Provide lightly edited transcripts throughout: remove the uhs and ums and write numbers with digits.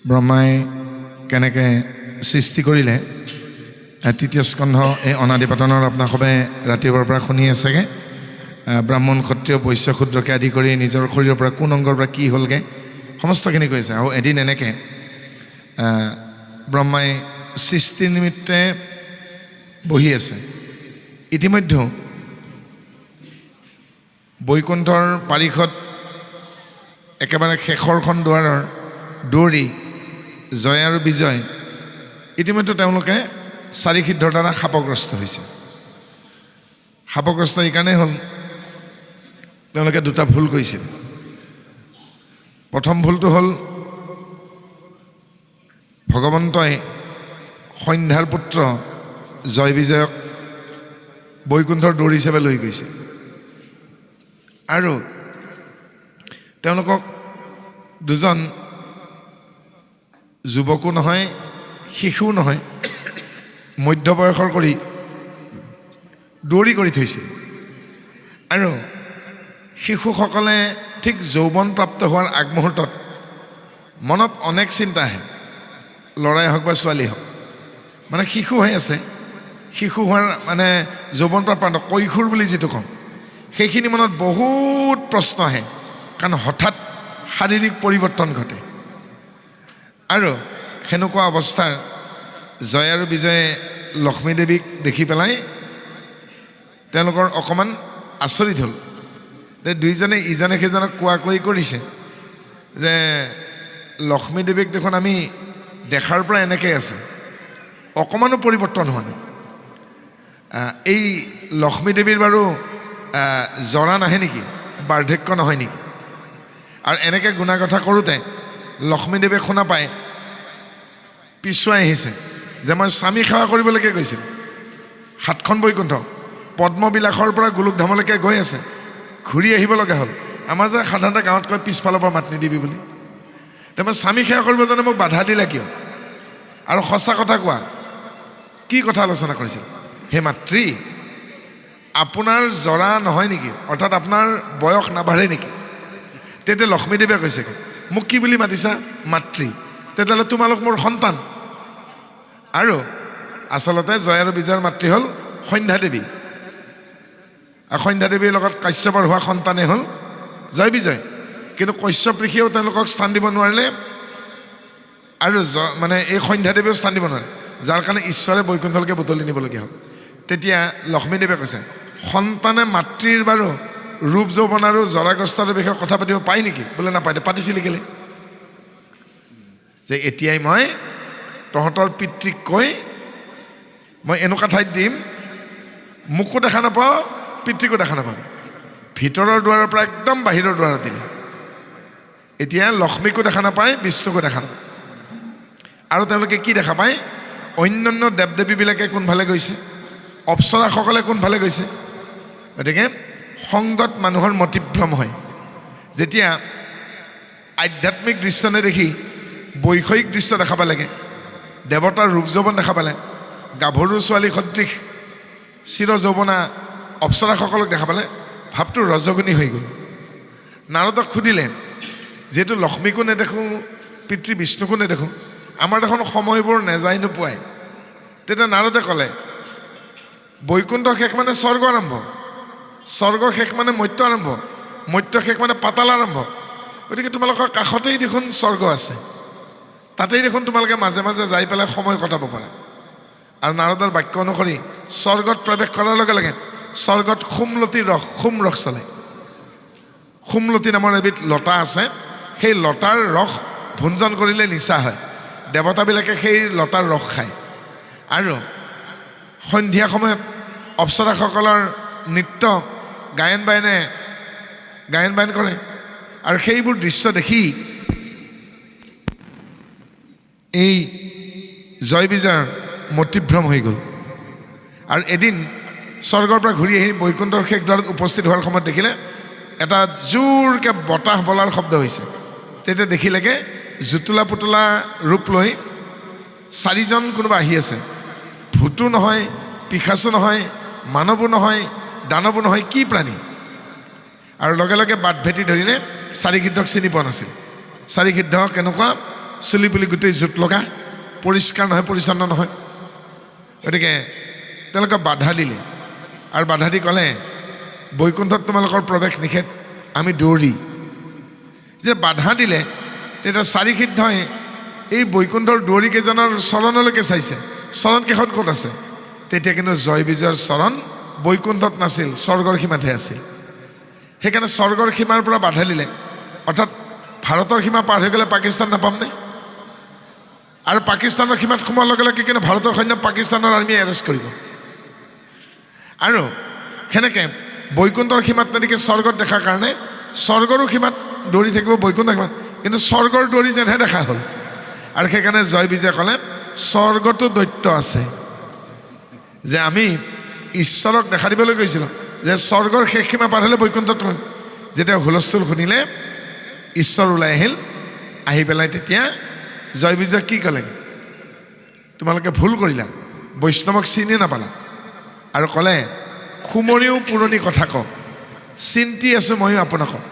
ব্ৰহ্মাই কেনেকৈ সৃষ্টি কৰিলে তৃতীয় স্কন্ধ এই অনাদিপাতনৰ আপোনাক সবে ৰাতিপুৱাৰ পৰা শুনি আছেগৈ। ব্ৰাহ্মণ ক্ষত্ৰিয় বৈশ্য ক্ষুদ্ৰকে আদি কৰি নিজৰ শৰীৰৰ পৰা কোন অংগৰ পৰা কি হ'লগৈ সমস্তখিনি কৈছে। আৰু এদিন এনেকৈ ব্ৰহ্মাই সৃষ্টিৰ নিমিত্তে বহি আছে। ইতিমধ্যে বৈকুণ্ঠৰ পাৰিষত একেবাৰে শেষৰখন দুৱাৰৰ দৌৰি জয় আৰু বিজয় ইতিমধ্যে তেওঁলোকে চাৰি সিদ্ধৰ দ্বাৰা শাপগ্ৰস্ত হৈছে। শাপগ্ৰস্ত এইকাৰণেই হ'ল তেওঁলোকে দুটা ভুল কৰিছিল। প্ৰথম ভুলটো হ'ল ভগৱন্তই সন্ধ্যাৰ পুত্ৰ জয় বিজয়ক বৈকুণ্ঠৰ দৌৰ হিচাপে লৈ গৈছে আৰু তেওঁলোকক দুজন যুৱকো নহয় শিশুও নহয় মধ্যবয়সৰ কৰি দৌৰি কৰি থৈছিল। আৰু শিশুসকলে ঠিক যৌৱনপ্ৰাপ্ত হোৱাৰ আগমুহূৰ্তত মনত অনেক চিন্তা আহে, ল'ৰাই হওক বা ছোৱালী হওক, মানে শিশু হৈ আছে, শিশু হোৱাৰ মানে যৌৱনপ্ৰাপ্ত কৈশোৰ বুলি যিটো কওঁ, সেইখিনি মনত বহুত প্ৰশ্ন আহে, কাৰণ হঠাৎ শাৰীৰিক পৰিৱৰ্তন ঘটে। আৰু সেনেকুৱা অৱস্থাৰ জয় আৰু বিজয়ে লক্ষ্মী দেৱীক দেখি পেলাই তেওঁলোকৰ অকণমান আচৰিত হ'ল। দুইজনে ইজনে সিজনক কোৱাকৈ কৰিছে যে লক্ষ্মী দেৱীক দেখোন আমি দেখাৰ পৰা এনেকৈ আছে, অকণমানো পৰিৱৰ্তন হোৱা নাই। এই লক্ষ্মী দেৱীৰ বাৰু জৰা নাহে নেকি, বাৰ্ধক্য নহয় নেকি? আৰু এনেকৈ গুণা কথা কৰোঁতে লক্ষ্মীদেৱে শুনা পায় পিছুৱাই আহিছে যে মই স্বামী সেৱা কৰিবলৈকে গৈছিলোঁ। সাতখন বৈকুণ্ঠ পদ্মবিলাসৰ পৰা গোলোকধামলৈকে গৈ আছে, ঘূৰি আহিব লগা হ'ল। আমাৰ যে সাধাৰণতে গাঁৱত কয় পিছফালৰ পৰা মাত নিদিবি বুলি, মই স্বামী সেৱা কৰিব জানে মোক বাধা দিলে কিয়? আৰু সঁচা কথা কোৱা, কি কথা আলোচনা কৰিছিল? হে মাতৃ, আপোনাৰ জৰা নহয় নেকি, অৰ্থাৎ আপোনাৰ বয়স নাবাঢ়ে নেকি? তেতিয়া লক্ষ্মীদেৱে কৈছে মোক কি বুলি মাতিছা? মাতৃ। তেতিয়াহ'লে তোমালোক মোৰ সন্তান। আৰু আচলতে জয় আৰু বিজয়ৰ মাতৃ হ'ল সন্ধ্যা দেৱী। সন্ধ্যা দেৱীৰ লগত কাশ্যপৰ হোৱা সন্তানেই হ'ল জয় বিজয়। কিন্তু কশ্যপ ঋষিয়েও তেওঁলোকক স্থান দিব নোৱাৰিলে আৰু মানে এই সন্ধ্যা দেৱীয়েও স্থান দিব নোৱাৰে, যাৰ কাৰণে ঈশ্বৰে বৈকুণ্ঠলৈকে বুটলি নিবলগীয়া হ'ল। তেতিয়া লক্ষ্মীদেৱে কৈছে সন্তানে মাতৃৰ বাৰু ৰূপ যৌৱন আৰু জৰাগ্ৰস্তৰ বিষয়ে কথা পাতিব পায় নেকি? বোলে নাপায়। পাতিছিলি কেলে? যে এতিয়াই মই তহঁতৰ পিতৃক কৈ মই এনেকুৱা ঠাইত দিম, মোকো দেখা নাপাওঁ, পিতৃকো দেখা নাপাওঁ। ভিতৰৰ দুৱাৰৰ পৰা একদম বাহিৰৰ দুৱাৰত দিলে। এতিয়া লক্ষ্মীকো দেখা নাপায়, বিষ্ণুকো দেখা নাপায়। আৰু তেওঁলোকে কি দেখা পায়? অন্যান্য দেৱ দেৱীবিলাকে কোনফালে গৈছে, অপ্সৰাসকলে কোনফালে গৈছে। গতিকে সংগত মানুহৰ মতিভ্ৰম হয়। যেতিয়া আধ্যাত্মিক দৃশ্য নেদেখি বৈষয়িক দৃশ্য দেখা পালেগে, দেৱতাৰ ৰূপ যৌৱন দেখা পালে, গাভৰু ছোৱালী সদৃশ চিৰ যৌৱনা অপ্সৰাসকলক দেখা পালে, ভাৱটো ৰজগুণী হৈ গ'ল। নাৰদক সুধিলে, যিহেতু লক্ষ্মীকো নেদেখোঁ, পিতৃ বিষ্ণুকো নেদেখোঁ, আমাৰ দেখোন সময়বোৰ নেযায় নোপোৱাই। তেতিয়া নাৰদে ক'লে বৈকুণ্ঠ শেষ মানে স্বৰ্গ আৰম্ভ, স্বৰ্গ শেষ মানে মৰ্ত্য আৰম্ভ, মৰ্ত্য শেষ মানে পাতাল আৰম্ভ। গতিকে তোমালোকৰ কাষতেই দেখোন স্বৰ্গ আছে, তাতেই দেখোন তোমালোকে মাজে মাজে যাই পেলাই সময় কটাব পাৰা। আৰু নাৰদৰ বাক্য অনুসৰি স্বৰ্গত প্ৰৱেশ কৰাৰ লগে লগে স্বৰ্গত সোম ৰস চলে। সোমলতি নামৰ এবিধ লতা আছে, সেই লতাৰ ৰস ভোজন কৰিলে নিচা হয়। দেৱতাবিলাকে সেই লতাৰ ৰস খায়। আৰু সন্ধিয়া সময়ত অপ্সৰাসকলৰ নৃত্য গায়ন বায়ন কৰে। আৰু সেইবোৰ দৃশ্য দেখি এই জয় বিজয়ৰ মতিভ্ৰম হৈ গ'ল। আৰু এদিন স্বৰ্গৰ পৰা ঘূৰি আহি বৈকুণ্ঠৰ শেষ দ্বাৰত উপস্থিত হোৱাৰ সময়ত দেখিলে এটা জোৰকৈ বতাহ বলাৰ শব্দ হৈছে। তেতিয়া দেখিলেগে জুতুলা পুতলা ৰূপ লৈ চাৰিজন কোনোবা আহি আছে। ভূতো নহয়, পিশাচো নহয়, মানৱো নহয়, দানৱো নহয়, কি প্ৰাণী? আৰু লগে লগে বাট ভেটি ধৰিলে চাৰিগিদ্ধক চিনি পোৱা নাছিল। চাৰিগিদ্ধ কেনেকুৱা? চুলি পুলি গোটেই জোঁট লগা, পৰিষ্কাৰ নহয়, পৰিচ্ছন্ন নহয়। গতিকে তেওঁলোকে বাধা দিলে আৰু বাধা দি ক'লে বৈকুণ্ঠত তোমালোকৰ প্ৰৱেশ নিষেধ, আমি দৌৰি। যে বাধা দিলে তেতিয়া চাৰিসিদ্ধই এই বৈকুণ্ঠৰ দৌৰীকেইজনৰ চৰণলৈকে চাইছে, চৰণকেইখন ক'ত আছে? তেতিয়া কিন্তু জয় বিজয়ৰ চৰণ বৈকুণ্ঠত নাছিল, স্বৰ্গৰ সীমাতহে আছিল। সেইকাৰণে স্বৰ্গৰ সীমাৰ পৰা বাধা দিলে, অৰ্থাৎ ভাৰতৰ সীমা পাৰ হৈ গ'লে পাকিস্তান নাপামনে? আৰু পাকিস্তানৰ সীমাত সোমোৱাৰ লগে লগে কিন্তু ভাৰতৰ সৈন্য পাকিস্তানৰ আৰ্মীয়ে এৰেষ্ট কৰিব। আৰু সেনেকৈ বৈকুণ্ঠৰ সীমাত তেনেকৈ স্বৰ্গত দেখাৰ কাৰণে স্বৰ্গৰো সীমাত দৌৰি থাকিব, বৈকুণ্ঠৰ সীমাত কিন্তু স্বৰ্গৰ দৌৰি যেনহে দেখা হ'ল। আৰু সেইকাৰণে জয় বিজয়ে ক'লে স্বৰ্গতো দৈত্য আছে, যে আমি ঈশ্বৰক দেখা দিবলৈ গৈছিলোঁ যে স্বৰ্গৰ শেষ সীমা পাৰ হ'লে বৈকুণ্ঠত। যেতিয়া হুলস্থুল শুনিলে ঈশ্বৰ ওলাই আহিল, আহি পেলাই তেতিয়া জয় বিজয় কি ক'লে? তোমালোকে ভুল কৰিলা, বৈষ্ণৱক চিনি নাপালা। আৰু ক'লে খুমৰিও পুৰণি কথা কওঁ, চিন্তি আছোঁ ময়ো আপোনাকক,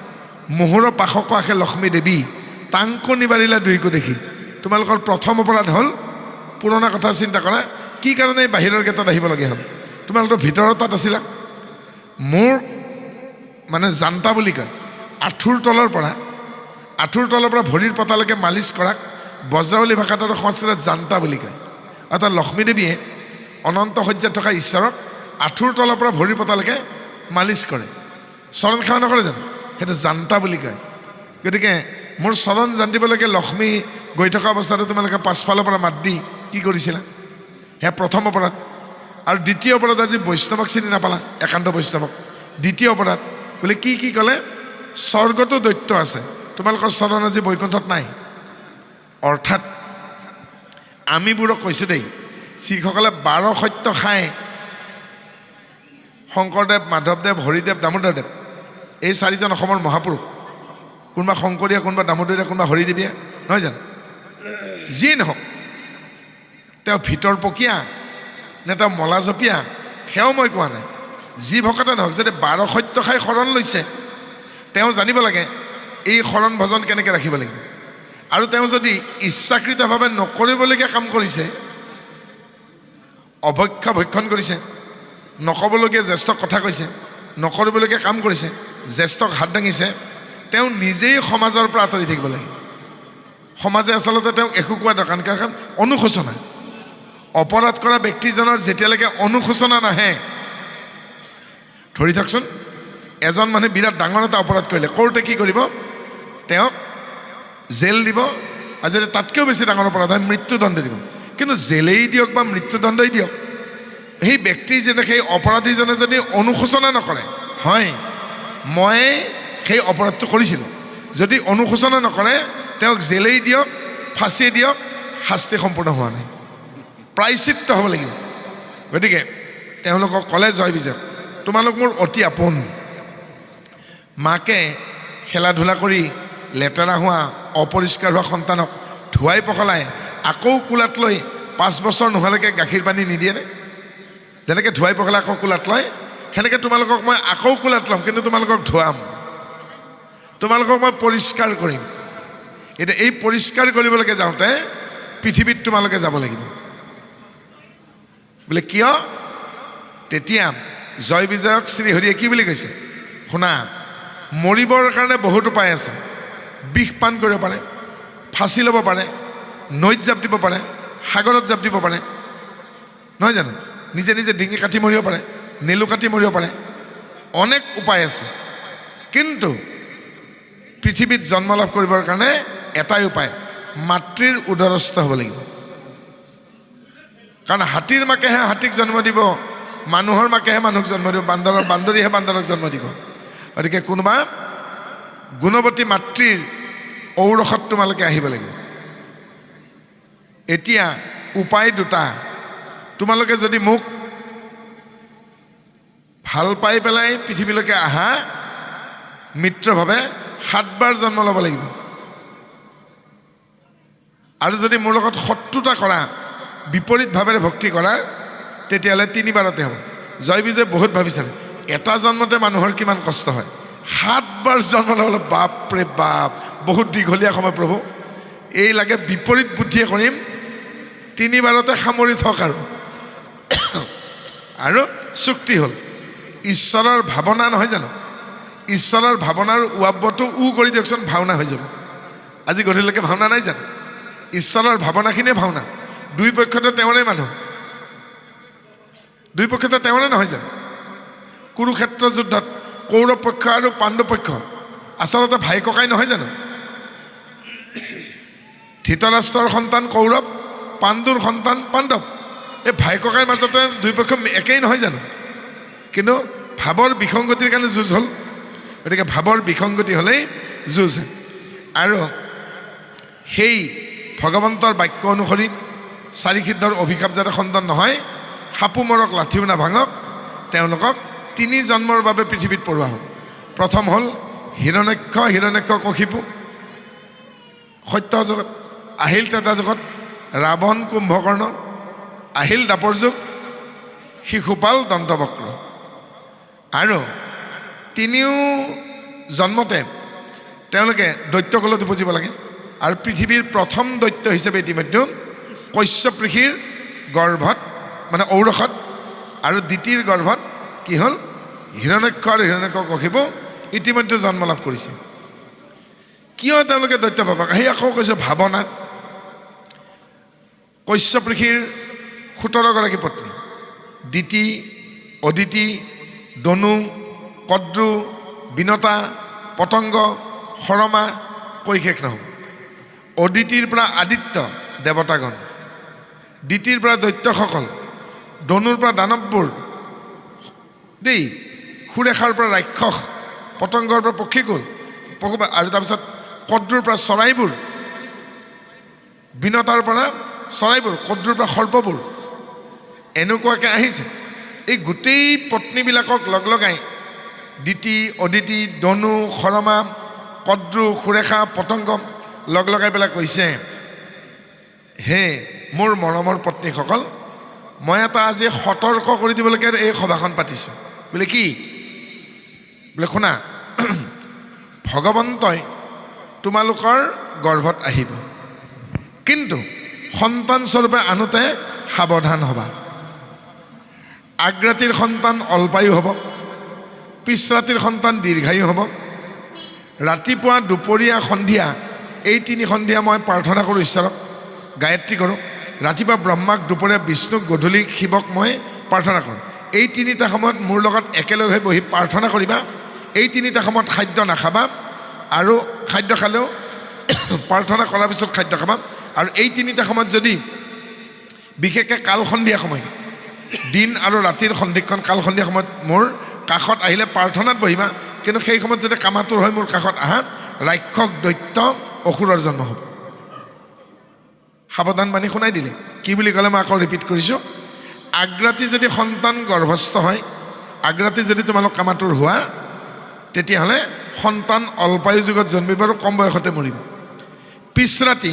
মোহৰ পাশক আশে লক্ষ্মী দেৱী, তাংকো নিবাৰিলা দুইকো দেখি। তোমালোকৰ প্ৰথম অপৰাধ হ'ল পুৰণা কথা চিন্তা কৰা, কি কাৰণে বাহিৰৰ গেটত আহিবলগীয়া হ'ল? তোমালোকৰ ভিতৰৰ তাত আছিলা। মোৰ মানে জান্তা বুলি কয়, আঁঠুৰ তলৰ পৰা ভৰিৰ পতালৈকে মালিচ কৰাক বজ্ৰাৱলী ভাষাত আৰু সংস্কৃতত জান্তা বুলি কয়। অৰ্থাৎ লক্ষ্মী দেৱীয়ে অনন্ত সজ্জাত থকা ঈশ্বৰক আঁঠুৰ তলৰ পৰা ভৰিৰ পতালৈকে মালিচ কৰে, চৰণ সেৱা নকৰে জানো? সেইটো জান্তা বুলি কয়। গতিকে মোৰ চৰণ জান্তিবলৈকে লক্ষ্মী গৈ থকা অৱস্থাতে তোমালোকে পাছফালৰ পৰা মাত দি কি কৰিছিলা? সেয়া প্ৰথম অপৰাধ। আৰু দ্বিতীয় অপৰাধ, আজি বৈষ্ণৱক চিনি নাপালা, একান্ত বৈষ্ণৱক। দ্বিতীয় অপৰাধ বোলে কি ক'লে? স্বৰ্গতো দৈত্য আছে, তোমালোকৰ চৰণ আজি বৈকুণ্ঠত নাই। অৰ্থাৎ আমিবোৰক কৈছোঁ দেই, শিখসকলে 12 সত্য খায়, শংকৰদেৱ, মাধৱদেৱ, হৰিদেৱ, দামোদৰদেৱ, এই 4জন অসমৰ মহাপুৰুষ। কোনোবা শংকৰীয়া, কোনোবা দামোদৰীয়া, কোনোবা হৰিদেৱীয়া, নহয় জানো? যিয়ে নহওক, তেওঁ ভিতৰ পকীয়া নে তেওঁ মলা জপিয়া সেয়াও মই কোৱা নাই। যি ভকতে নহওক, যদি 12 সত্য খাই শৰণ লৈছে, তেওঁ জানিব লাগে এই শৰণ ভজন কেনেকৈ ৰাখিব লাগিব। আৰু তেওঁ যদি ইচ্ছাকৃতভাৱে নকৰিবলগীয়া কাম কৰিছে, অভক্ষা ভক্ষণ কৰিছে, নক'বলগীয়া জ্যেষ্ঠক কথা কৈছে, নকৰিবলগীয়া কাম কৰিছে, জ্যেষ্ঠক হাত দাঙিছে, তেওঁ নিজেই সমাজৰ পৰা আঁতৰি থাকিব লাগে। সমাজে আচলতে তেওঁক একো কোৱা দৰকাৰ নাই, কাৰণ অনুশোচনা। অপৰাধ কৰা ব্যক্তিজনৰ যেতিয়ালৈকে অনুশোচনা নাহে, ধৰি থাকচোন, এজন মানুহে বিৰাট ডাঙৰ এটা অপৰাধ কৰিলে, কৰোঁতে কি কৰিব? তেওঁক জেল দিব, আৰু যদি তাতকৈও বেছি ডাঙৰ অপৰাধ হয় মৃত্যুদণ্ড দিব। কিন্তু জেলেই দিয়ক বা মৃত্যুদণ্ডই দিয়ক, সেই ব্যক্তিজনে, সেই অপৰাধীজনে যদি অনুশোচনা নকৰে, হয় মই সেই অপৰাধটো কৰিছিলোঁ, যদি অনুশোচনা নকৰে, তেওঁক জেলেই দিয়ক, ফাঁচিয়ে দিয়ক, শাস্তি সম্পূৰ্ণ হোৱা নাই, প্ৰায়চিত্ত হ'ব লাগিব। গতিকে তেওঁলোকক ক'লে জয় বিজয়, তোমালোক মোৰ অতি আপোন। মাকে খেলা ধূলা কৰি লেতেৰা হোৱা, অপৰিষ্কাৰ হোৱা সন্তানক ধুৱাই পখলাই আকৌ কোলাত লৈ 5 বছৰ নোহোৱালৈকে গাখীৰ পানী নিদিয়েনে? যেনেকৈ ধুৱাই পখলাই আকৌ কোলাত লয়, সেনেকৈ তোমালোকক মই আকৌ কোলাত ল'ম, কিন্তু তোমালোকক ধুৱাম, তোমালোকক মই পৰিষ্কাৰ কৰিম। এতিয়া এই পৰিষ্কাৰ কৰিবলৈকে যাওঁতে পৃথিৱীত তোমালোকে যাব লাগিব। বোলে কিয়? তেতিয়া জয় বিজয়ক শ্ৰীহৰিয়ে কি বুলি কৈছে? শুনা, মৰিবৰ কাৰণে বহুত উপায় আছে। বিষ পান কৰিব পাৰে, ফাঁচি ল'ব পাৰে, নৈত জাপ দিব পাৰে, সাগৰত জাপ দিব পাৰে, নহয় জানো? নিজে নিজে ডিঙি কাটি মৰিব পাৰে, নেলু কাটি মৰিব পাৰে, অনেক উপায় আছে। কিন্তু পৃথিৱীত জন্ম লাভ কৰিবৰ কাৰণে এটাই উপায়, মাতৃৰ উদৰস্থ হ'ব লাগিব। কাৰণ হাতীৰ মাকেহে হাতীক জন্ম দিব, মানুহৰ মাকেহে মানুহক জন্ম দিব, বান্দৰীহে বান্দৰক জন্ম দিব। গতিকে কোনোবা গুণৱতী মাতৃৰ ঔৰসত তোমালোকে আহিব লাগিব। এতিয়া উপায় দুটা, তোমালোকে যদি মোক ভাল পাই পেলাই পৃথিৱীলৈকে আহা, মিত্ৰভাৱে 7 বাৰ জন্ম ল'ব লাগিব। আৰু যদি মোৰ লগত শত্ৰুতা কৰা, বিপৰীত ভাৱেৰে ভক্তি কৰা, তেতিয়াহ'লে 3 বাৰতে হ'ব। জয় বিজয় বহুত ভাবিছিলে, এটা জন্মতে মানুহৰ কিমান কষ্ট হয়, 7 বাৰ জন্ম ল'বলৈ, বাপৰে বাপ, বহুত দীঘলীয়া সময় প্ৰভু। এই লাগে বিপৰীত বুদ্ধিয়ে কৰিম, 3 বাৰতে সামৰি থক আৰু চুক্তি হ'ল। ঈশ্বৰৰ ভাৱনা নহয় জানো, ঈশ্বৰৰ ভাৱনাৰ উৱাব্বটো কৰি দিয়কচোন, ভাওনা হৈ যাব। আজি গধূলিলৈকে ভাওনা নাই জানো? ঈশ্বৰৰ ভাৱনাখিনিয়ে ভাওনা। দুই পক্ষতে তেওঁৰে মানুহ, দুই পক্ষতে তেওঁৰে নহয় জানো? কুৰুক্ষেত্ৰ যুদ্ধত কৌৰৱ পক্ষ আৰু পাণ্ডৱ পক্ষ আচলতে ভাই ককাই নহয় জানো? ধৃতৰাষ্ট্ৰৰ সন্তান কৌৰৱ, পাণ্ডুৰ সন্তান পাণ্ডৱ, এই ভাই ককাইৰ মাজতে দুই পক্ষ একেই নহয় জানো? কিন্তু ভাৱৰ বিসংগতিৰ কাৰণে যুঁজ হ'ল। গতিকে ভাৱৰ বিসংগতি হ'লেই যুঁজ হয়। আৰু সেই ভগৱন্তৰ বাক্য অনুসৰি 4 সিদ্ধৰ অভিশাপ যাতে খণ্ডন নহয়, সাপো মৰক লাঠিও নাভাঙক, তেওঁলোকক 3 জন্মৰ বাবে পৃথিৱীত পৰোৱা হ'ল। প্ৰথম হ'ল হিৰণ্যাক্ষ কশিপু, সত্য জগত, আহিল ত্ৰেতা জগত, ৰাৱণ কুম্ভকৰ্ণ, আহিল দাপৰ যুগ, শিশুপাল দন্তবক্ৰ। আৰু 3 জন্মতে তেওঁলোকে দৈত্যকুলত উপজিব লাগে। আৰু পৃথিৱীৰ প্ৰথম দৈত্য হিচাপে ইতিমধ্যে কশ্যপ ঋষিৰ গৰ্ভত মানে ঔৰসত, আৰু দ্বিতীয়ৰ গৰ্ভত কি হ'ল হিৰণ্যাক্ষ আৰু হিৰণ্যাক্ষ কশিপু ইতিমধ্যে জন্ম লাভ কৰিছে। কিয় তেওঁলোকে দৈত্য পাব? সেই আকৌ কৈছোঁ ভাৱনা। কশ্যপ ঋষিৰ 17 গৰাকী পত্নী, দিতি, অদিতি, দনু, কদ্ৰু, বিনতা, পতংগ, সৰমা, কৈ শেষ নহ'ব। অদিতিৰ পৰা আদিত্য দেৱতাগণ, দিতিৰ পৰা দৈত্যসকল, দনুৰ পৰা দানৱবোৰ দেই, সুৰেখাৰ পৰা ৰাক্ষস, পতংগৰ পৰা পক্ষীকুল, আৰু তাৰপিছত কদ্ৰুৰ পৰা চৰাইবোৰ, বিনতাৰ পৰা চৰাইবোৰ, কদ্ৰুৰ পৰা সৰ্পবোৰ, এনেকুৱাকৈ আহিছে। এই গোটেই পত্নীবিলাকক লগাই দিতি, অদিতি, দনু, সৰমা, কদ্ৰু, সুৰেখা, পতংগ লগাই পেলাই কৈছে, হে মোৰ মৰমৰ পত্নীসকল, মই এটা আজি সতৰ্ক কৰি দিবলৈকে এই সভাখন পাতিছোঁ। বোলে কি? বোলে শুনা, ভগৱন্তই তোমালোকৰ গৰ্ভত আহিব, কিন্তু সন্তান স্বৰূপে আনোতে সাৱধান হ'বা। আগৰাতিৰ সন্তান অল্পায়ু হ'ব, পিছ ৰাতিৰ সন্তান দীৰ্ঘায়ু হ'ব। ৰাতিপুৱা, দুপৰীয়া, সন্ধিয়া, এই 3 সন্ধিয়া মই প্ৰাৰ্থনা কৰোঁ ঈশ্বৰক, গায়ত্ৰী কৰোঁ। ৰাতিপুৱা ব্ৰহ্মাক, দুপৰীয়া বিষ্ণুক, গধূলি শিৱক মই প্ৰাৰ্থনা কৰোঁ। এই 3টা সময়ত মোৰ লগত একেলগে হৈ বহি প্ৰাৰ্থনা কৰিবা। এই 3টা সময়ত খাদ্য নাখাবা, আৰু খাদ্য খালেও প্ৰাৰ্থনা কৰাৰ পিছত খাদ্য খাবা। আৰু এই 3টা সময়ত যদি বিশেষকৈ কাল সন্ধিয়া সময়, দিন আৰু ৰাতিৰ সন্ধিক্ষণ কাল সন্ধিয়া সময়ত মোৰ কাষত আহিলে প্ৰাৰ্থনাত বহিবা। কিন্তু সেই সময়ত যদি কামাতুৰ হৈ মোৰ কাষত আহা, ৰাক্ষস, দৈত্য, অসুৰৰ জন্ম হ'ব। সাৱধান বাণী শুনাই দিলে। কি বুলি ক'লে মই আকৌ ৰিপিট কৰিছোঁ, আগৰাতি যদি সন্তান গৰ্ভস্থ হয়, আগৰাতি যদি তোমালোক কামাতুৰ হোৱা, তেতিয়াহ'লে সন্তান অল্পায়ু যুগত জন্মিব আৰু কম বয়সতে মৰিব। পিছ ৰাতি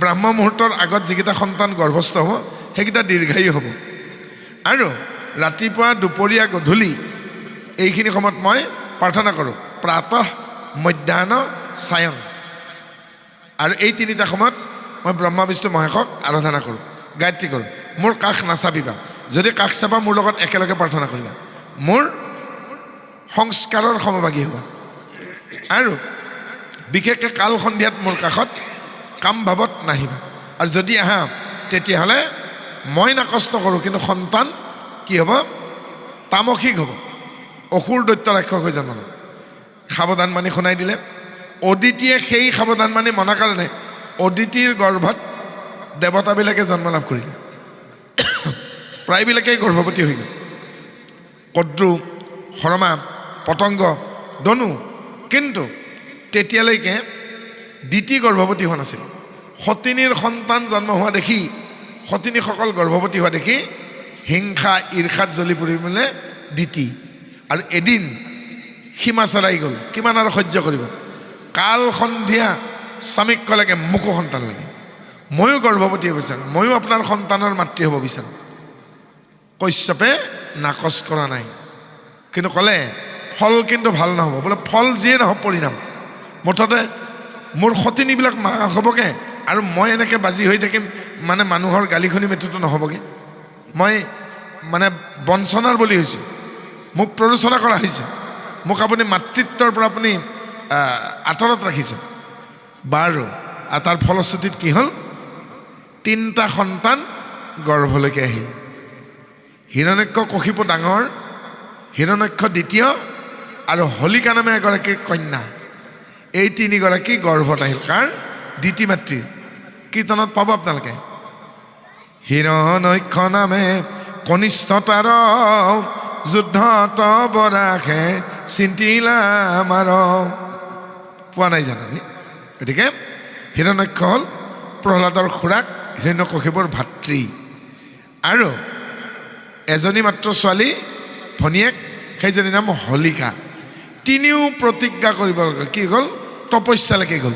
ব্ৰাহ্ম মুহূৰ্তৰ আগত যিকেইটা সন্তান গৰ্ভস্থ হ'ব, সেইকেইটা দীৰ্ঘায়ু হ'ব। আৰু ৰাতিপুৱা, দুপৰীয়া, গধূলি এইখিনি সময়ত মই প্ৰাৰ্থনা কৰোঁ, প্ৰাতঃ, মধ্যাহ্ন, সায়ং। আৰু এই 3টা সময়ত মই ব্ৰহ্মা বিষ্ণু মহেশক আৰাধনা কৰোঁ, গায়ত্ৰী কৰোঁ। মোৰ কাষ নাচাবিবা, যদি কাষ চাবা মোৰ লগত একেলগে প্ৰাৰ্থনা কৰিবা, মোৰ সংস্কাৰৰ সমভাগী হ'বা। আৰু বিশেষকৈ কাল সন্ধিয়াত মোৰ কাষত কাম ভাৱত নাহিবা। আৰু যদি আহা, তেতিয়াহ'লে মই নাকচ নকৰোঁ, কিন্তু সন্তান কি হ'ব? তামসিক হ'ব, অসুৰ, দৈত্য, ৰাক্ষস হৈ জন্ম ল'ব। সাৱধান মানি শুনাই দিলে। অদিতিয়ে সেই সাৱধান মানি মনাৰ কাৰণে অদিতিৰ গৰ্ভত দেৱতাবিলাকে জন্ম লাভ কৰিলে, প্ৰায়বিলাকেই গৰ্ভৱতী হৈ গ'ল। কদ্ৰু, সৰমা, পতংগ, দনু, কিন্তু তেতিয়ালৈকে দিতি গৰ্ভৱতী হোৱা নাছিল। সতিনীৰ সন্তান জন্ম হোৱা দেখি, সতিনীসকল গৰ্ভৱতী হোৱা দেখি হিংসা, ঈৰ্ষাত জ্বলি পৰিলে দিতি। আৰু এদিন সীমা চেৰাই গ'ল, কিমান আৰু সহ্য কৰিব। কাল সন্ধিয়া স্বামীক ক'লেগে, মোকো সন্তান লাগে, ময়ো গৰ্ভৱতী হ'ব বিচাৰোঁ, ময়ো আপোনাৰ সন্তানৰ মাতৃ হ'ব বিচাৰোঁ। কশ্যপে নাকচ কৰা নাই, কিন্তু ক'লে ফল কিন্তু ভাল নহ'ব। বোলে ফল যিয়ে নহওক পৰিণাম, মুঠতে মোৰ সতিনীবিলাক মাক হ'বগে, আৰু মই এনেকৈ বাজি হৈ থাকিম মানে মানুহৰ গালি শুনি মৃত্যুটো নহ'বগৈ মই মানে বঞ্চনাৰ বলি হৈছোঁ মোক প্ৰৰোচনা কৰা হৈছে মোক আপুনি মাতৃত্বৰ পৰা আপুনি আঁতৰত ৰাখিছে বাৰু আৰু তাৰ ফলশ্ৰুতিত কি হ'ল 3টা সন্তান গৰ্ভলৈকে আহিল হিৰণ্যক্ষ কশিপু ডাঙৰ হিৰণ্যক্ষ দ্বিতীয় আৰু হলিকা নামে এগৰাকী কন্যা এই 3গৰাকী গৰ্ভত আহিল কাৰ দ্বিতী মাতৃৰ কীৰ্তনত পাব আপোনালোকে হিৰণ্যক্ষ নামে কনিষ্ঠতাৰ যুদ্ধ তবৰাখে চিন্তিলা মাৰ পোৱা নাই জানো গতিকে হিৰণ্যক্ষ হ'ল প্ৰহ্লাদৰ খুৰাক হিৰণ্যকশিপুৰ ভাতৃ আৰু এজনী মাত্ৰ ছোৱালী ভনীয়েক সেইজনীৰ নাম হলিকা তিনিও প্ৰতিজ্ঞা কৰিব কি গ'ল তপস্যালৈকে গ'ল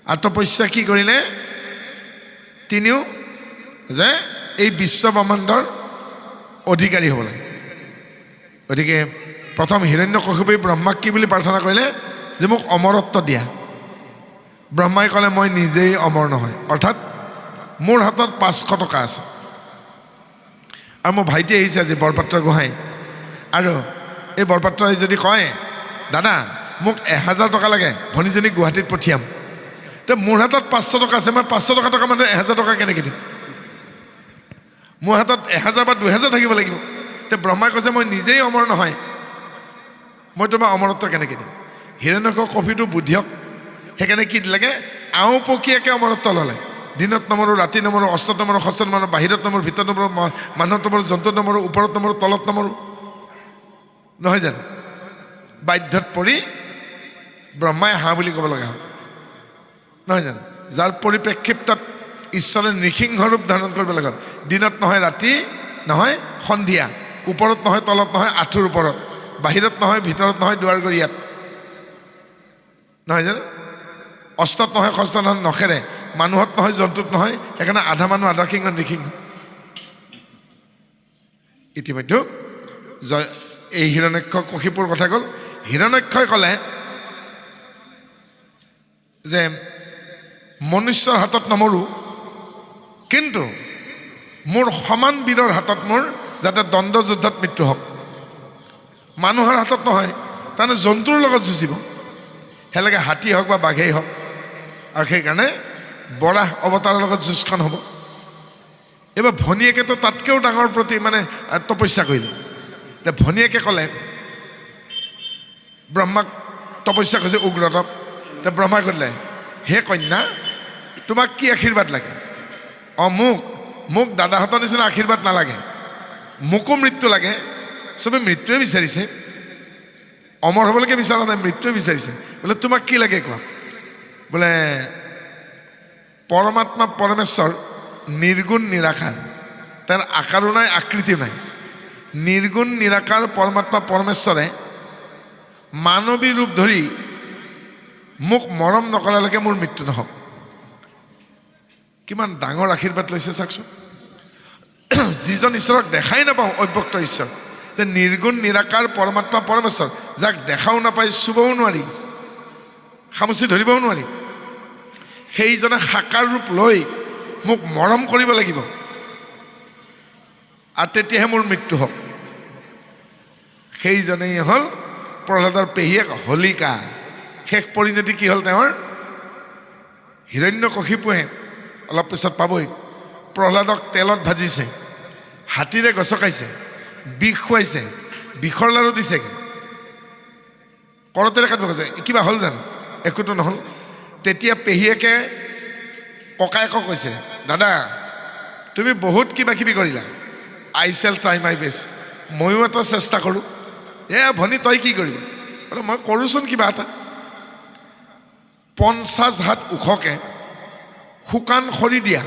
আৰু তপস্যা কি কৰিলে তিনিও যে এই বিশ্ব ব্ৰহ্মাণ্ডৰ অধিকাৰী হ'ব লাগে গতিকে প্ৰথম হিৰণ্যকশিপুৱে ব্ৰহ্মাক কি বুলি প্ৰাৰ্থনা কৰিলে যে মোক অমৰত্ব দিয়া ব্ৰহ্মাই ক'লে মই নিজেই অমৰ নহয় অৰ্থাৎ মোৰ হাতত 500 টকা আছে আৰু মোৰ ভাইটি আহিছে আজি বৰপাত্ৰ গোহাঁই আৰু এই বৰপাত্ৰই যদি কয় দাদা মোক 1000 টকা লাগে ভনীজনীক গুৱাহাটীত পঠিয়াম তো মোৰ হাতত 500 টকা আছে মই 500 টকা মানে 1000 টকা কেনেকৈ দিম মোৰ হাতত 1000 বা 2000 থাকিব লাগিব তো ব্ৰহ্মাই কৈছে মই নিজেই অমৰ নহয় মই তোমাৰ অমৰত্ব কেনেকৈ দিম হিৰণ্যকশিপুটো বুদ্ধিয়ক সেইকাৰণে কি লাগে আও পকীয়াকৈ অমৰত্ব ল'লে দিনত নমৰো ৰাতি নমৰো অস্ত্ৰত নমৰো শস্ত্ৰত নমৰো বাহিৰত নমৰো ভিতৰত নমৰো মানুহত নমৰো জন্তুত নমৰো ওপৰত নমৰো তলত নমৰো নহয় জানো বাধ্যত পৰি ব্ৰহ্মাই হাঁহ বুলি ক'ব লগা হ'ল নহয় জানো যাৰ পৰিপ্ৰেক্ষিতত ঈশ্বৰে নৃসিংহ ৰূপ ধাৰণ কৰিব লগা হ'ল দিনত নহয় ৰাতি নহয় সন্ধিয়া ওপৰত নহয় তলত নহয় আঁঠুৰ ওপৰত বাহিৰত নহয় ভিতৰত নহয় দুৱাৰগৰিয়াত নহয় জানো অস্ত্ৰত নহয় শস্ত্ৰত নহয় নখেৰে মানুহত নহয় জন্তুত নহয় সেইকাৰণে আধা মানুহ আধা সিংহ নৃসিংহ ইতিমধ্যে জয় এই হিৰণ্যক্ষ কশিপুৰ কথা গ'ল হিৰণ্যক্ষই ক'লে যে মনুষ্যৰ হাতত নমৰো কিন্তু মোৰ সমান বীৰৰ হাতত মোৰ যাতে দ্বন্দ্ব যুদ্ধত মৃত্যু হওক মানুহৰ হাতত নহয় তাৰমানে জন্তুৰ লগত যুঁজিব সেইলৈকে হাতী হওক বা বাঘেই হওক আৰু সেইকাৰণে বৰাহ অৱতাৰৰ লগত যুঁজখন হ'ব এইবাৰ ভনীয়েকেতো তাতকৈও ডাঙৰ প্ৰতি মানে তপস্যা কৰিলে এতিয়া ভনীয়েকে ক'লে ব্ৰহ্মাক তপস্যা কৰিছে উগ্ৰতপ এতিয়া ব্ৰহ্মাই ক'লে হে কন্যা তোমাক কি আশীৰ্বাদ লাগে অঁ মোক দাদাহঁতৰ নিচিনা আশীৰ্বাদ নালাগে মোকো মৃত্যু লাগে চবে মৃত্যুৱে বিচাৰিছে অমৰ হ'বলৈকে বিচৰা নাই মৃত্যুৱে বিচাৰিছে বোলে তোমাক কি লাগে কোৱা বোলে পৰমাত্মা পৰমেশ্বৰ নিৰ্গুণ নিৰাকাৰ তাৰ আকাৰো নাই আকৃতিও নাই নিৰ্গুণ নিৰাকাৰ পৰমাত্মা পৰমেশ্বৰে মানৱী ৰূপ ধৰি মোক মৰম নকৰালৈকে মোৰ মৃত্যু নহওক কিমান ডাঙৰ আশীৰ্বাদ লৈছে চাওকচোন যিজন ঈশ্বৰক দেখাই নাপাওঁ অব্যক্ত ঈশ্বৰ যে নিৰ্গুণ নিৰাকাৰ পৰমাত্মা পৰমেশ্বৰ যাক দেখাও নাপায় চুবও নোৱাৰি খামুচি ধৰিবও নোৱাৰি সেইজনে সাকাৰ ৰূপ লৈ মোক মৰম কৰিব লাগিব আৰু তেতিয়াহে মোৰ মৃত্যু হওক সেইজনেই হ'ল প্ৰহ্লাদৰ পেহীয়েক হলিকা শেষ পৰিণতি কি হ'ল তেওঁৰ হিৰণ্যকশিপুৱে অলপ পিছত পাবই প্ৰহ্লাদক তেলত ভাজিছে হাতীৰে গছকাইছে বিষ খুৱাইছে বিষৰ লাৰু দিছে কৰতেৰে কাটিব কৈছে কিবা হ'ল জানো একোতো নহ'ল তেতিয়া পেহীয়েকে ককায়েকক কৈছে দাদা তুমি বহুত কিবা কিবি কৰিলা আই শ্বেল ট্ৰাই মাই বেষ্ট ময়ো এটা চেষ্টা কৰোঁ ভনী তই কি কৰিবি বোলে মই কৰোঁচোন কিবা এটা 50 হাত ওখকৈ শুকান খৰি দিয়া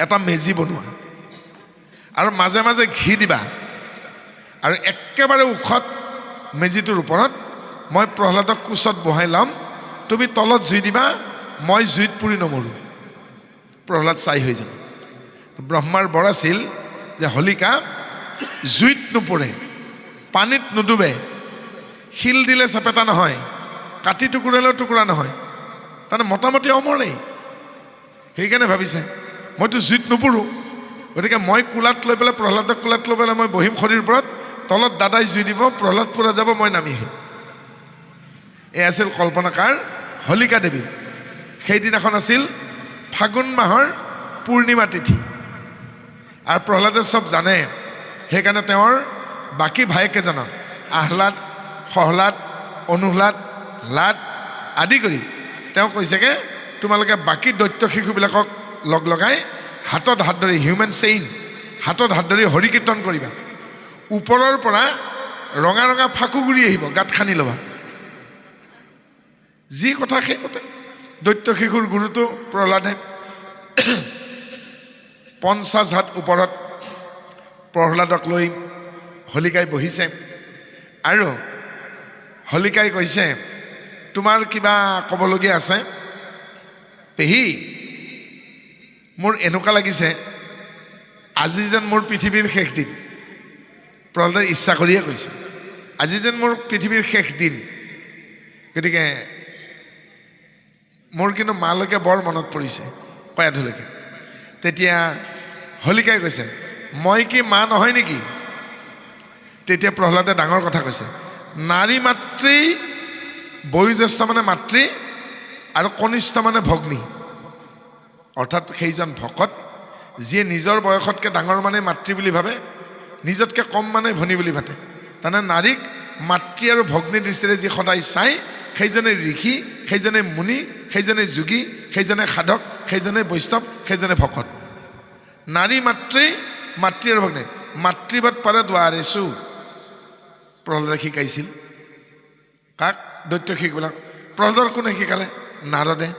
এটা মেজি বনোৱা আৰু মাজে মাজে ঘি দিবা আৰু একেবাৰে ওখত মেজিটোৰ ওপৰত মই প্ৰহ্লাদক কোচত বহাই ল'ম তুমি তলত জুই দিবা মই জুইত পুৰি নমৰোঁ প্ৰহ্লাদ চাই হৈ যাব ব্ৰহ্মাৰ বৰ আছিল যে হলিকা জুইত নুপুৰে পানীত নুডুবে শিল দিলে চেপেটা নহয় কাটি টুকুৰালেও টুকুৰা নহয় তাৰমানে মোটামুটি অমৰেই সেইকাৰণে ভাবিছে মইতো জুইত নুপুৰোঁ গতিকে মই কোলাত লৈ পেলাই প্ৰহ্লাদক কোলাত লৈ পেলাই মই বহিম খৰিৰ ওপৰত তলত দাদাই জুই দিব প্ৰহ্লাদ পুৰা যাব মই নামি আহিম এই আছিল কল্পনাকাৰ হলিকা দেৱী সেইদিনাখন আছিল ফাগুন মাহৰ পূৰ্ণিমা তিথি আৰু প্ৰহ্লাদে চব জানে সেইকাৰণে তেওঁৰ বাকী ভায়েকেইজনক আহ্লাদ সহ্লাদ অনুহ্লাদ লাদ আদি কৰি তেওঁ কৈছেগৈ তোমালোকে বাকী দৈত্য শিশুবিলাকক লগ লগাই হাতত হাত ধৰি হিউমেন চেইন হাতত হাত ধৰি হৰি কীৰ্তন কৰিবা ওপৰৰ পৰা ৰঙা ৰঙা ফাকুগুৰি আহিব গাঁত খানি ল'বা যি কথা সেই কথা দৈত্য শিশুৰ গুৰুটো প্ৰহ্লাদে 50 হাত ওপৰত প্ৰহ্লাদক লৈ হলিকাই বহিছে আৰু হলিকাই কৈছে তোমাৰ কিবা ক'বলগীয়া আছে পেহী মোৰ এনেকুৱা লাগিছে আজি যেন মোৰ পৃথিৱীৰ শেষ দিন প্ৰহ্লাদে ইচ্ছা কৰিয়ে কৈছে আজি যেন মোৰ পৃথিৱীৰ শেষ দিন গতিকে মোৰ কিন্তু মালৈকে বৰ মনত পৰিছে কয়াধুলৈকে তেতিয়া হলিকাই কৈছে মই কি মা নহয় নেকি তেতিয়া প্ৰহ্লাদে ডাঙৰ কথা কৈছে নাৰী মাতৃ বয়োজ্যেষ্ঠ মানে মাতৃ আৰু কনিষ্ঠ মানে ভগ্নী অৰ্থাৎ সেইজন ভকত যিয়ে নিজৰ বয়সতকৈ ডাঙৰ মানে মাতৃ বুলি ভাবে নিজতকৈ কম মানে ভনী বুলি ভাবে তাৰমানে নাৰীক মাতৃ আৰু ভগ্নী দৃষ্টিৰে যি সদায় চাই সেইজনে ঋষি সেইজনে মুনি সেইজনে যোগী সেইজনে সাধক সেইজনে বৈষ্ণৱ সেইজনে ভকত নাৰী মাতৃ মাতৃ আৰু ভগ্নী মাতৃবৎ পাৰে দ্বাৰেষু প্ৰহ্লাদে শিকাইছিল কাক দৈত্য শিশুবিলাক প্ৰহ্লাদৰ কোনে শিকালে নাৰদে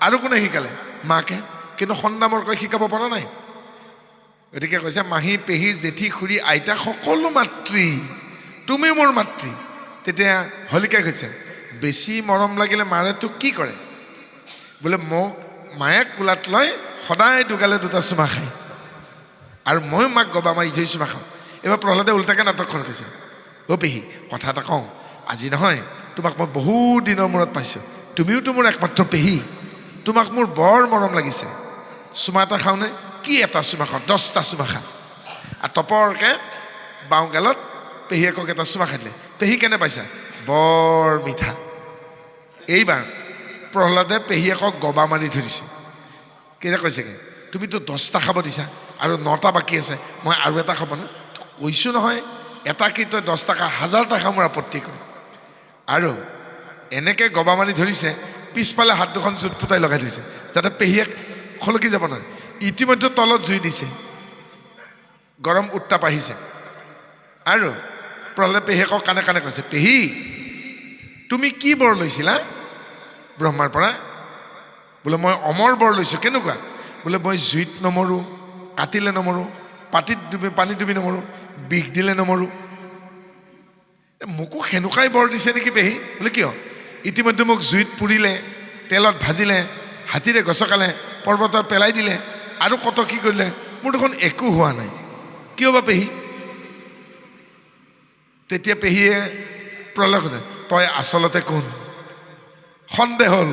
আৰু কোনে শিকালে মাকে কিন্তু সন্দামৰকৈ শিকাব পৰা নাই গতিকে কৈছে মাহী পেহী জেঠী খুৰী আইতা সকলো মাতৃ তুমি মোৰ মাতৃ তেতিয়া হলিকাই কৈছে বেছি মৰম লাগিলে মাৰে তোক কি কৰে বোলে মোক মায়ে কোলাত লৈ সদায় দুগালে দুটা চুমা খায় আৰু মই মাক গবা মাৰি ধৰি চুমা খাওঁ এইবাৰ প্ৰহ্লাদে উল্টাকৈ নাটকখন কৈছে অ' পেহী কথা এটা কওঁ আজি নহয় তোমাক মই বহুত দিনৰ মূৰত পাইছোঁ তুমিওতো মোৰ একমাত্ৰ পেহী তোমাক মোৰ বৰ মৰম লাগিছে চুমা এটা খাওঁনে কি এটা চুমা খাওঁ 10টা চুমা খা আৰু টপৰকৈ বাওঁগালত পেহীয়েকক এটা চুমা খাই দিলে পেহী কেনে পাইছা বৰ মিঠা এইবাৰ প্ৰহ্লাদে পেহীয়েকক গবা মাৰি ধৰিছে কেতিয়া কৈছেগৈ তুমিতো 10টা খাব দিছা আৰু 9টা বাকী আছে মই আৰু এটা খাব ন কৈছোঁ নহয় এটা কি তই 10টা খা 1000টা খা মোৰ আপত্তি কৰে আৰু এনেকৈ গবা মাৰি ধৰিছে পিছফালে হাত দুখন জুত ফুটাই লগাই ধৰিছে যাতে পেহীয়েক খলকি যাব নহয় ইতিমধ্যে তলত জুই দিছে গৰম উত্তাপ আহিছে আৰু প্ৰহ্লাদে পেহীয়েকক কাণে কাণে কৈছে পেহী তুমি কি বৰ লৈছিলা ব্ৰহ্মাৰ পৰা বোলে মই অমৰ বৰ লৈছোঁ কেনেকুৱা বোলে মই জুইত নমৰোঁ কাটিলে নমৰোঁ পানীত ডুবি নমৰোঁ বিষ দিলে নমৰোঁ মোকো সেনেকুৱাই বৰ দিছে নেকি পেহী বোলে কিয় ইতিমধ্যে মোক জুইত পুৰিলে তেলত ভাজিলে হাতীৰে গছকালে পৰ্বতত পেলাই দিলে আৰু কত কি কৰিলে মোৰ দেখোন একো হোৱা নাই কিয় বা পেহী তেতিয়া পেহীয়ে প্ৰহ্লাদ কৈছে তই আচলতে কোন সন্দেহ হ'ল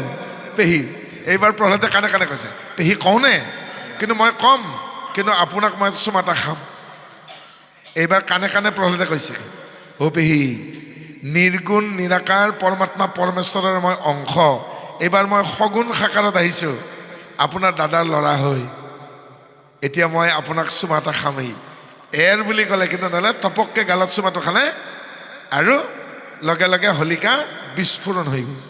পেহীৰ এইবাৰ প্ৰহ্লাদে কাণে কাণে কৈছে পেহী কওঁনে কিন্তু মই কম কিন্তু আপোনাক মই চুমা এটা খাম এইবাৰ কাণে কাণে প্ৰহ্লাদে কৈছে অ' পেহী নিৰ্গুণ নিৰাকাৰ পৰমাত্মা পৰমেশ্বৰৰ মই অংশ এইবাৰ মই সগুণ সাকাৰত আহিছোঁ আপোনাৰ দাদাৰ ল'ৰা হৈ এতিয়া মই আপোনাক চুমা এটা খামেই এৰ বুলি ক'লে কিন্তু নহ'লে টপককৈ গালত চুমাটো খালে আৰু লগে লগে হলিকা বিস্ফোৰণ হৈ গ'ল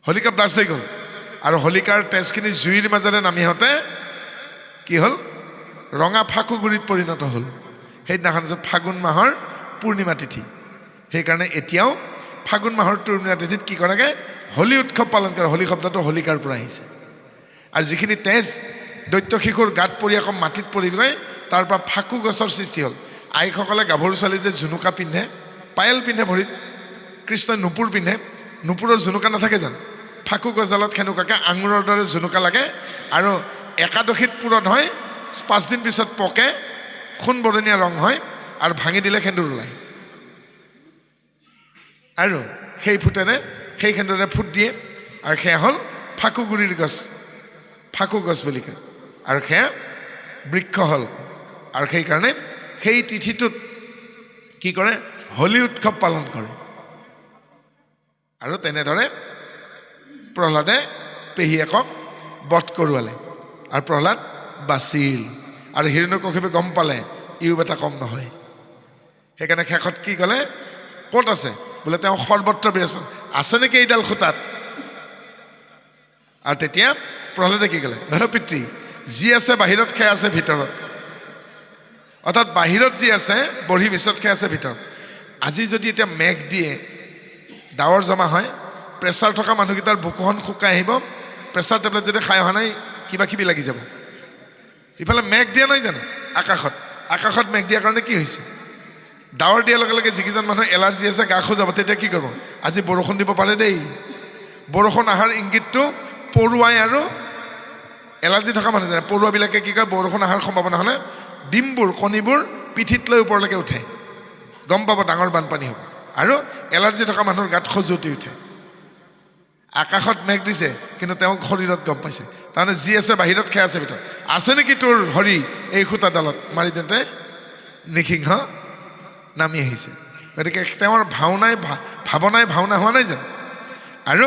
হলিকা ব্লাষ্ট হৈ গ'ল আৰু হলিকাৰ তেজখিনি জুইৰ মাজেৰে নামি আহোঁতে কি হ'ল ৰঙা ফাকুগুৰিত পৰিণত হ'ল সেইদিনাখন আছে ফাগুন মাহৰ পূৰ্ণিমা তিথি সেইকাৰণে এতিয়াও ফাগুন মাহৰ পূৰ্ণিমা তিথিত কি কৰেগৈ হোলী উৎসৱ পালন কৰে হোলী শব্দটো হোলিকাৰ পৰা আহিছে আৰু যিখিনি তেজ দৈত্য শিশুৰ গাত পৰি আকৌ মাটিত পৰি গৈ তাৰ পৰা ফাকু গছৰ সৃষ্টি হ'ল আইসকলে গাভৰু ছোৱালী যে জুনুকা পিন্ধে পায়েল পিন্ধে ভৰিত কৃষ্ণই নুপুৰ পিন্ধে নুপুৰৰ জুনুকা নাথাকে জানো ফাকু গছডালত সেনেকুৱাকৈ আঙুৰৰ দৰে জুনুকা লাগে আৰু একাদশীত পূৰণ হয় 5 দিন পিছত পকে সোণ বৰণীয়া ৰং হয় আৰু ভাঙি দিলে সেন্দুৰ ওলায় আৰু সেই ফুটেৰে সেই সেন্দুৰে ফুট দিয়ে আৰু সেয়া হ'ল ফাকুগুৰিৰ গছ, ফাকু গছ বুলি কয়, আৰু সেয়া বৃক্ষ হ'ল। আৰু সেইকাৰণে সেই তিথিটোত কি কৰে, হোলী উৎসৱ পালন কৰে। আৰু তেনেদৰে প্ৰহ্লাদে পেহীয়েকক বধ কৰোৱালে, আৰু প্ৰহ্লাদ বাচিল। আৰু হিৰণ্যকশিপুৱে গম পালে ইও এটা কম নহয়। সেইকাৰণে শেষত কি ক'লে, ক'ত আছে বোলে, তেওঁ সৰ্বত্ৰ বিৰাজমান আছে নেকি এইডাল খুটাত? আৰু তেতিয়া প্ৰহ্লাদে কি ক'লে, পিতৃ যি আছে বাহিৰত, সেয়া আছে ভিতৰত। অৰ্থাৎ বাহিৰত যি আছে বঢ়ি বিচত, সেয়া আছে ভিতৰত। আজি যদি এতিয়া মেঘ দিয়ে, ডাৱৰ জমা হয়, প্ৰেছাৰ থকা মানুহকেইটাৰ বুকুখন শুকাই আহিব, প্ৰেছাৰ টেবলেট যদি খাই অহা নাই কিবা কিবি লাগি যাব। ইফালে মেঘ দিয়া নাই জানো আকাশত, আকাশত মেঘ দিয়াৰ কাৰণে কি হৈছে, ডাৱৰ দিয়াৰ লগে লগে যিকেইজন মানুহৰ এলাৰ্জি আছে গা খোজাব, তেতিয়া কি কৰিব, আজি বৰষুণ দিব পাৰে দেই। বৰষুণ অহাৰ ইংগিতটো পৰুৱাই আৰু এলাৰ্জি থকা মানুহ জানে, পৰুৱাবিলাকে কি কয়, বৰষুণ অহাৰ সম্ভাৱনা হ'লে ডিমবোৰ, কণীবোৰ পিঠিত লৈ ওপৰলৈকে উঠে, গম পাব ডাঙৰ বানপানী হ'ব। আৰু এলাৰ্জি থকা মানুহৰ গাত খজুৱতি উঠে। আকাশত মেঘ দিছে কিন্তু তেওঁ শৰীৰত গম পাইছে, তাৰমানে যি আছে বাহিৰত, সেয়া আছে ভিতৰত। আছে নেকি তোৰ হৰি এই সূতাডালত? মাৰি দিওঁতে নৃসিংহ নামি আহিছে। গতিকে তেওঁৰ ভাৱনাই ভাওনা হোৱা নাই জানো? আৰু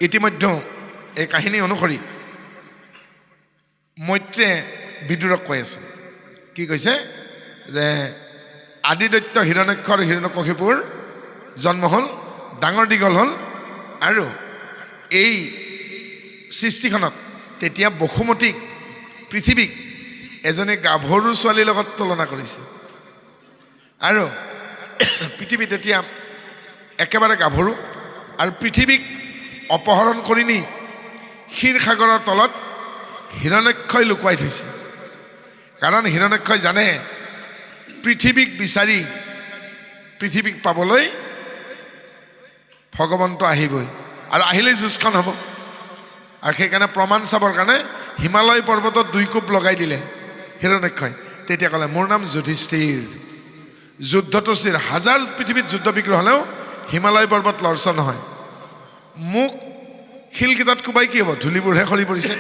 ইতিমধ্যে এই কাহিনী অনুসৰি মৈত্ৰীয়ে বিদুৰক কৈ আছে, কি কৈছে, যে আদিদৈত্য হিৰণ্যাক্ষ আৰু হিৰণ্যকশিপুৰ জন্ম হ'ল, ডাঙৰ দীঘল হ'ল। আৰু এই সৃষ্টিখনত তেতিয়া বসুমতীক, পৃথিৱীক এজনী গাভৰু ছোৱালীৰ লগত তুলনা কৰিছে। আৰু পৃথিৱী তেতিয়া একেবাৰে গাভৰু, আৰু পৃথিৱীক অপহৰণ কৰি নি ক্ষীৰসাগৰৰ তলত হিৰণ্যাক্ষই লুকুৱাই থৈছে। কাৰণ হিৰণ্যাক্ষই জানে পৃথিৱীক বিচাৰি, পৃথিৱীক পাবলৈ ভগৱন্ত আহিবই, আৰু আহিলেই যুঁজখন হ'ব। আৰু সেইকাৰণে প্ৰমাণ চাবৰ কাৰণে হিমালয় পৰ্বতত 2 কোপ লগাই দিলে হিৰণ্যাক্ষই। তেতিয়া ক'লে, মোৰ নাম যুধিষ্ঠিৰ, যুদ্ধটো স্থিৰ। হাজাৰ পৃথিৱীত যুদ্ধ বিগ্ৰহ হ'লেও হিমালয় পৰ্বত লৰচৰ নহয়। মোক শিলকেইটাত কোবাই কি হ'ব, ধূলিবোৰহে সৰি পৰিছে।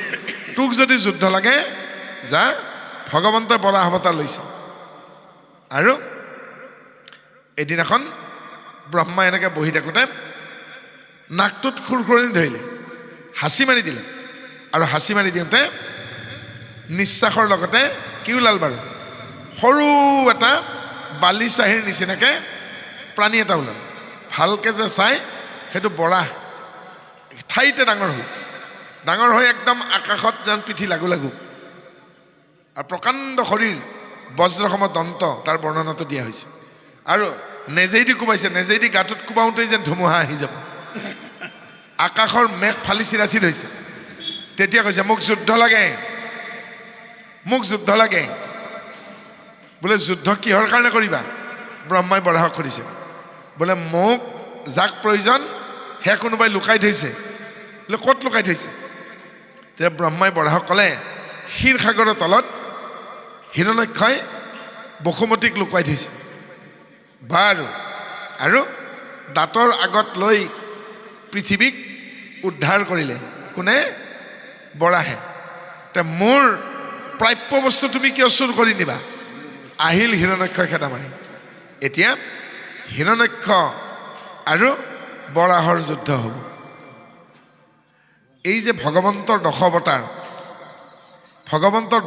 তোক যদি যুদ্ধ লাগে যা, ভগৱন্তই বৰাহ অৱতাৰ লৈছে। আৰু এদিনাখন ব্ৰহ্মাই এনেকৈ বহি থাকোঁতে নাকটোত খুৰখুৰণি ধৰিলে, হাঁচি মাৰি দিলে। আৰু হাঁচি মাৰি দিওঁতে নিশ্বাসৰ লগতে কি ওলাল বাৰু, সৰু এটা বালিচাহীৰ নিচিনাকৈ প্ৰাণী এটা ওলাল। ভালকৈ যে চাই, সেইটো বৰাহ ঠাইতে ডাঙৰ হ'ল, ডাঙৰ হৈ একদম আকাশত যেন পিঠি লাগু লাগু, আৰু প্ৰকাণ্ড শৰীৰ, বজ্ৰসম দন্ত, তাৰ বৰ্ণনাটো দিয়া হৈছে। আৰু নেজেইদি কোবাইছে, নেজেইদি গাটোত কোবাওঁতেই যেন ধুমুহা আহি যাব। আকাশৰ মেঘ ফালি চিৰাচিৰ হৈছে। তেতিয়া কৈছে, মোক যুদ্ধ লাগে, মোক যুদ্ধ লাগে। বোলে যুদ্ধ কিহৰ কাৰণে কৰিবা? ব্ৰহ্মাই বৰাহক সুধিছে। বোলে মোক যাক প্ৰয়োজন সেয়া কোনোবাই লুকাই থৈছে। বোলে ক'ত লুকাই থৈছে? তেতিয়া ব্ৰহ্মাই বৰাহক ক'লে, ক্ষীৰসাগৰৰ তলত হিৰণ্যাক্ষই বসুমতীক লুকুৱাই থৈছে। বাৰু, আৰু দাঁতৰ আগত লৈ পৃথিৱীক উদ্ধাৰ কৰিলে কোনে? বৰাহে। এতিয়া মোৰ প্ৰাপ্য বস্তু তুমি কিয় চুৰ কৰি নিবা? আহিল হিৰণ্যাক্ষই খেদা মাৰি। এতিয়া হিৰণ্যাক্ষ আৰু বৰাহৰ যুদ্ধ হ'ব। এই যে ভগৱন্তৰ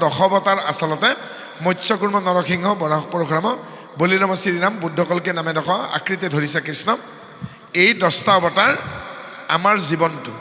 দশৱতাৰ আচলতে মৎস্যকুৰ্ম, নৰসিংহ, বৰাহ, পৰশুৰাম, বলিৰাম, শ্ৰীৰাম, বুদ্ধকল্কি নামে দশ আকৃতি ধৰিছে কৃষ্ণ। এই 10টা অৱতাৰ আমাৰ জীৱনটো।